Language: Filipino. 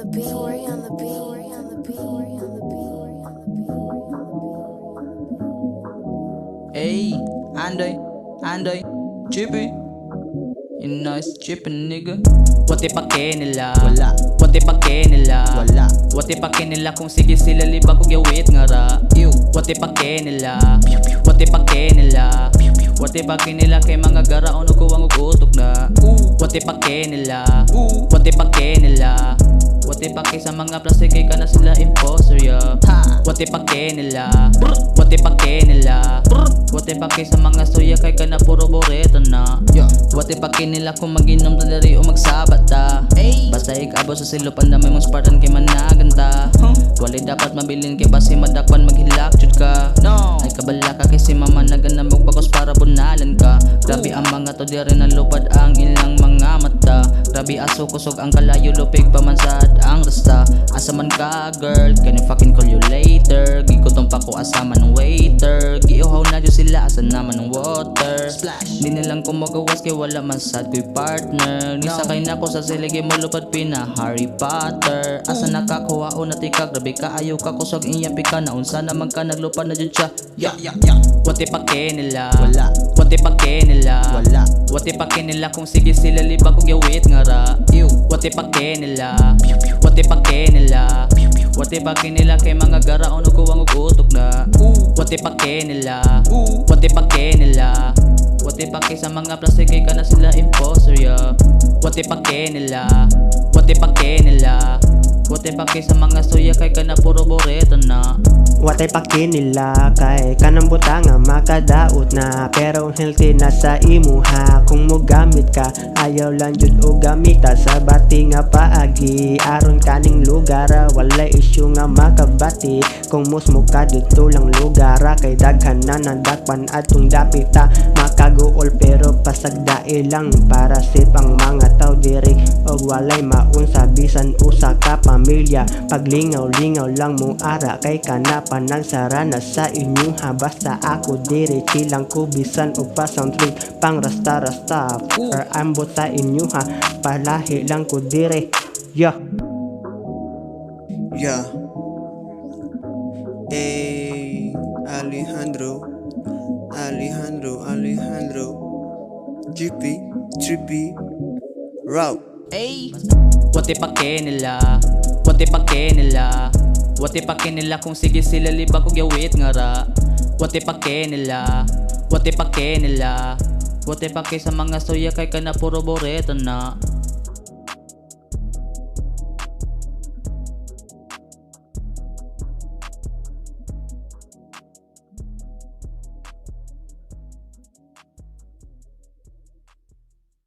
the beat. Tori on the beat. Tori on the beat. Tori on the beat. Hey, Andoy, Chippy. You nice chippin' nigga. What the pake nila? Wala. What the pake nila? Wala. What the pake nila kung sige sila liba kung gawit nga ra. What the pake nila? What the pake nila? What the pake nila kay mga garaon ug kuwang ug utok na. What the pake nila? What the pake nila? What the pake sa mga plastic kay kana sila imposter ya. What the pake nila? What the pake nila? What the pake sa mga soya kay kana puro boreto na. What the pake nila kung maginom ta diri o magsabat ta. Basta ikabo sa silo pandamay mong Spartan kay managanta. Wala dapat mabilin kay basi madakpan maghilak jud ka. Ay kabala ka kay si mama naganang magpakos para bunalan ka. Grabe ang mga to diri nalupad ang ilang mga mata. Grabe aso kusog ang kalayo lupig pamansad ang rasta. Asa man ka girl, can I fucking call you later. Gigutong pa ko asama ng waiter. Giuhaw na jud sila asa naman ng water. Di nilang kumagawas kay wala man sad ko'y partner. Nisakay na ko sa siligi mo lupad pina Harry Potter. Asa nakakuha o natikag, grabe ka ayaw ka kusog iyapi ka na unsa naman ka naglupad na jud siya. What the pake nila? Wala. What the pake nila? Wala. What the pake nila kung sige sila liba kung gawit nga ra. What the pake nila? What the pake nila? What the pake nila kay mga garaon ug kuwang ug utok na. What the pake nila? What the pake nila? What the pake sa mga plastic kay kana sila imposter ya. What the pake nila? What the pake nila? What the pake sa mga soya kay kana puro boreto na. Watay pake nila kay kanang butang nga makadaot na. Pero healthy na sa imuha kung mo gamit ka. Ayaw lang jud o gamita sa bati nga paagi. Aron kaning lugar wala issue nga makabati. Kung musmo ka dito lang lugar kay daghan na nadakpan atong dapita. Makaguol pero pasagdae lang para sipang mga tao diri. Og walay maunsa bisan usa ka pamilya. Paglingaw-lingaw lang mo ara kay kanapa nagsara na sa inyo ha. Basta ako diri silang kubisan o pasang trip pang rasta-rasta or ambot sa inyo ha. Palahi lang ko diri. Yeah. Alejandro Chippy Route. What the pake nila? What the pake nila? What the pake nila kung sige sila liba kung gawit nga ra. What the pake nila? What the pake nila? What the pake sa mga soya kay kana puro boreto na.